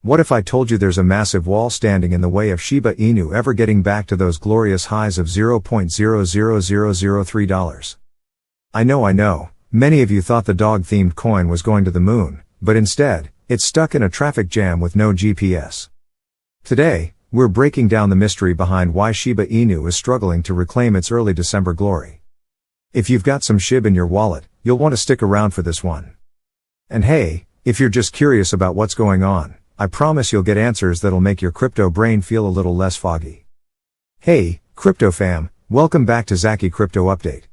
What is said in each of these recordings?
What if I told you there's a massive wall standing in the way of Shiba Inu ever getting back to those glorious highs of $0.00003? I know, many of you thought the dog-themed coin was going to the moon, but instead, it's stuck in a traffic jam with no GPS. Today, we're breaking down the mystery behind why Shiba Inu is struggling to reclaim its early December glory. If you've got some SHIB in your wallet, you'll want to stick around for this one. And hey, if you're just curious about what's going on, I promise you'll get answers that'll make your crypto brain feel a little less foggy. Hey, crypto fam, welcome back to Zaki Crypto Update.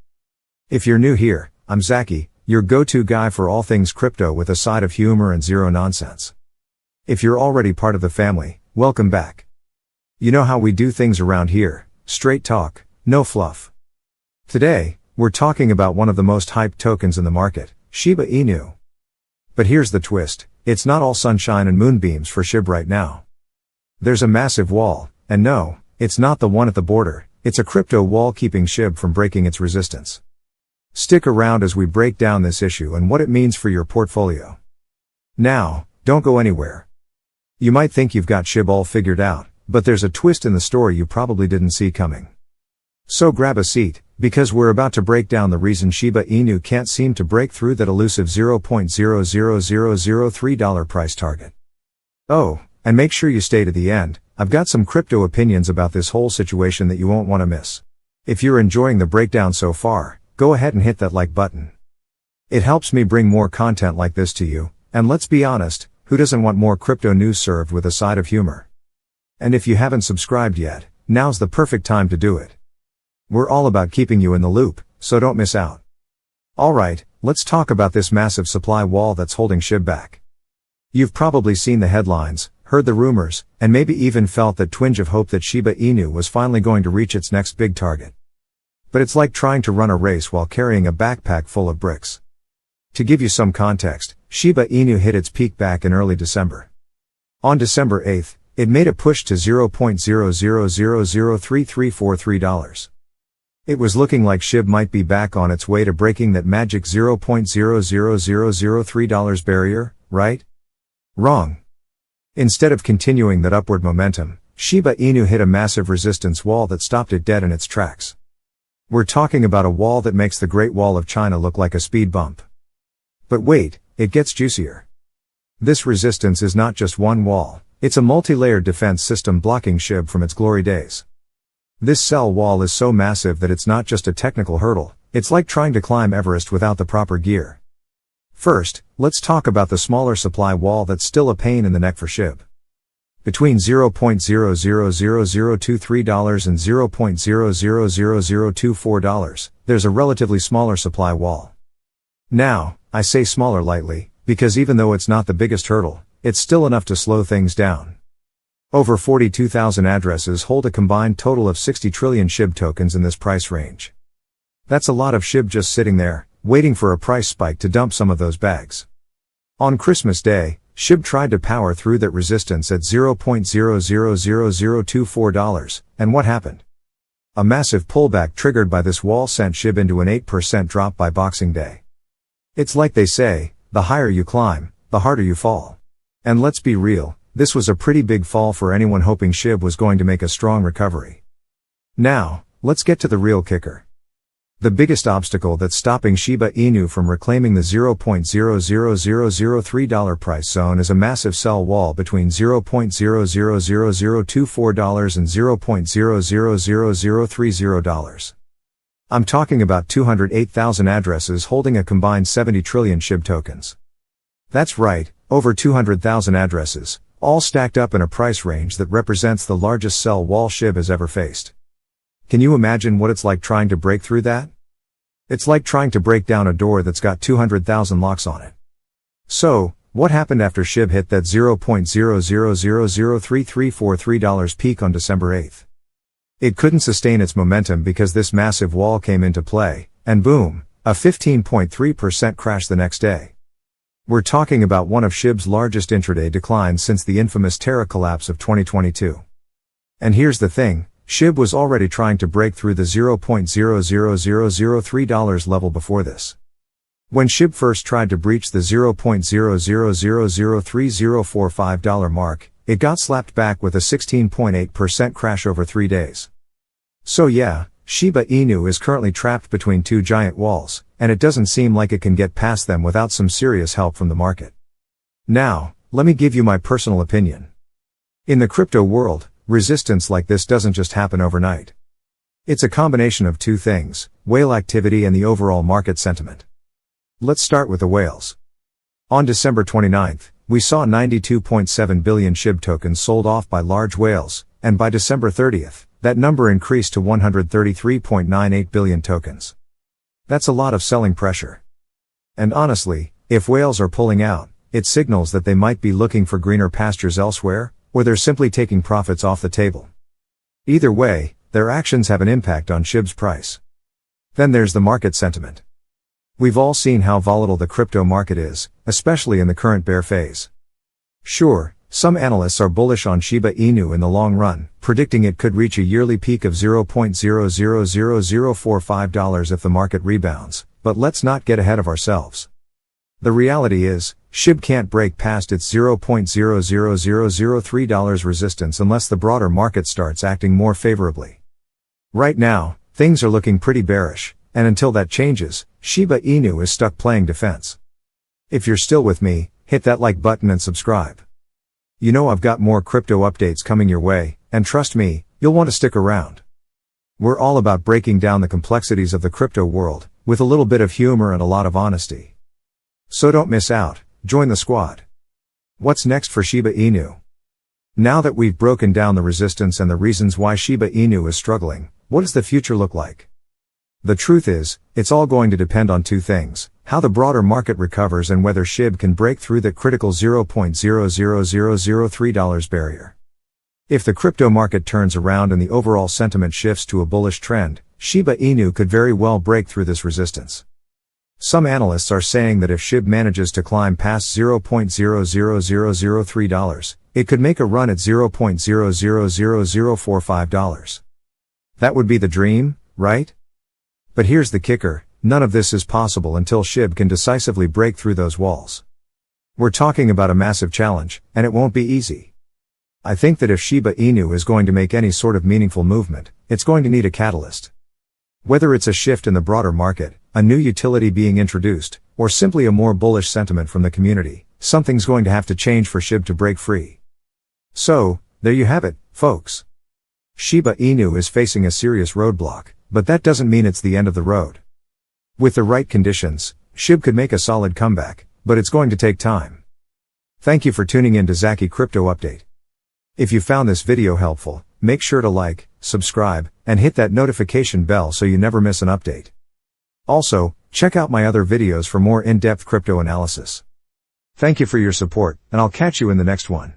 If you're new here, I'm Zaki, your go-to guy for all things crypto with a side of humor and zero nonsense. If you're already part of the family, welcome back. You know how we do things around here, straight talk, no fluff. Today, we're talking about one of the most hyped tokens in the market, Shiba Inu. But here's the twist, it's not all sunshine and moonbeams for SHIB right now. There's a massive wall, and no, it's not the one at the border, it's a crypto wall keeping SHIB from breaking its resistance. Stick around as we break down this issue and what it means for your portfolio. Now, don't go anywhere. You might think you've got SHIB all figured out, but there's a twist in the story you probably didn't see coming. So grab a seat, because we're about to break down the reason Shiba Inu can't seem to break through that elusive $0.00003 price target. Oh, and make sure you stay to the end, I've got some crypto opinions about this whole situation that you won't want to miss. If you're enjoying the breakdown so far, go ahead and hit that like button. It helps me bring more content like this to you, and let's be honest, who doesn't want more crypto news served with a side of humor? And if you haven't subscribed yet, now's the perfect time to do it. We're all about keeping you in the loop, so don't miss out. Alright, let's talk about this massive supply wall that's holding SHIB back. You've probably seen the headlines, heard the rumors, and maybe even felt that twinge of hope that Shiba Inu was finally going to reach its next big target. But it's like trying to run a race while carrying a backpack full of bricks. To give you some context, Shiba Inu hit its peak back in early December. On December 8th, it made a push to $0.0003343. It was looking like SHIB might be back on its way to breaking that magic $0.00003 barrier, right? Wrong. Instead of continuing that upward momentum, Shiba Inu hit a massive resistance wall that stopped it dead in its tracks. We're talking about a wall that makes the Great Wall of China look like a speed bump. But wait, it gets juicier. This resistance is not just one wall, it's a multi-layered defense system blocking SHIB from its glory days. This cell wall is so massive that it's not just a technical hurdle, it's like trying to climb Everest without the proper gear. First, let's talk about the smaller supply wall that's still a pain in the neck for SHIB. Between $0.00023 and $0.00024, there's a relatively smaller supply wall. Now, I say smaller lightly, because even though it's not the biggest hurdle, it's still enough to slow things down. Over 42,000 addresses hold a combined total of 60 trillion SHIB tokens in this price range. That's a lot of SHIB just sitting there, waiting for a price spike to dump some of those bags. On Christmas Day, SHIB tried to power through that resistance at $0.00024, and what happened? A massive pullback triggered by this wall sent SHIB into an 8% drop by Boxing Day. It's like they say, the higher you climb, the harder you fall. And let's be real, this was a pretty big fall for anyone hoping SHIB was going to make a strong recovery. Now, let's get to the real kicker. The biggest obstacle that's stopping Shiba Inu from reclaiming the $0.00003 price zone is a massive sell wall between $0.00024 and $0.00030. I'm talking about 208,000 addresses holding a combined 70 trillion SHIB tokens. That's right, over 200,000 addresses, all stacked up in a price range that represents the largest sell wall SHIB has ever faced. Can you imagine what it's like trying to break through that? It's like trying to break down a door that's got 200,000 locks on it. So, what happened after SHIB hit that $0.0003343 peak on December 8th? It couldn't sustain its momentum because this massive wall came into play, and boom, a 15.3% crash the next day. We're talking about one of SHIB's largest intraday declines since the infamous Terra collapse of 2022. And here's the thing, SHIB was already trying to break through the $0.00003 level before this. When SHIB first tried to breach the $0.00003045 mark, it got slapped back with a 16.8% crash over 3 days. So yeah, Shiba Inu is currently trapped between two giant walls, and it doesn't seem like it can get past them without some serious help from the market. Now, let me give you my personal opinion. In the crypto world, resistance like this doesn't just happen overnight. It's a combination of two things: whale activity and the overall market sentiment. Let's start with the whales. On December 29th, we saw 92.7 billion SHIB tokens sold off by large whales, and by December 30th, that number increased to 133.98 billion tokens. That's a lot of selling pressure. And honestly, if whales are pulling out, it signals that they might be looking for greener pastures elsewhere, or they're simply taking profits off the table. Either way, their actions have an impact on SHIB's price. Then there's the market sentiment. We've all seen how volatile the crypto market is, especially in the current bear phase. Sure, some analysts are bullish on Shiba Inu in the long run, predicting it could reach a yearly peak of $0.000045 if the market rebounds, but let's not get ahead of ourselves. The reality is, SHIB can't break past its $0.00003 resistance unless the broader market starts acting more favorably. Right now, things are looking pretty bearish, and until that changes, Shiba Inu is stuck playing defense. If you're still with me, hit that like button and subscribe. You know I've got more crypto updates coming your way, and trust me, you'll want to stick around. We're all about breaking down the complexities of the crypto world, with a little bit of humor and a lot of honesty. So don't miss out, join the squad. What's next for Shiba Inu? Now that we've broken down the resistance and the reasons why Shiba Inu is struggling, what does the future look like? The truth is, it's all going to depend on two things: how the broader market recovers and whether SHIB can break through that critical $0.00003 barrier. If the crypto market turns around and the overall sentiment shifts to a bullish trend, Shiba Inu could very well break through this resistance. Some analysts are saying that if SHIB manages to climb past $0.00003, it could make a run at $0.000045. That would be the dream, right? But here's the kicker: none of this is possible until SHIB can decisively break through those walls. We're talking about a massive challenge, and it won't be easy. I think that if Shiba Inu is going to make any sort of meaningful movement, it's going to need a catalyst. Whether it's a shift in the broader market, a new utility being introduced, or simply a more bullish sentiment from the community, something's going to have to change for SHIB to break free. So, there you have it, folks. Shiba Inu is facing a serious roadblock, but that doesn't mean it's the end of the road. With the right conditions, SHIB could make a solid comeback, but it's going to take time. Thank you for tuning in to Zaki Crypto Update. If you found this video helpful, make sure to like, subscribe, and hit that notification bell so you never miss an update. Also, check out my other videos for more in-depth crypto analysis. Thank you for your support, and I'll catch you in the next one.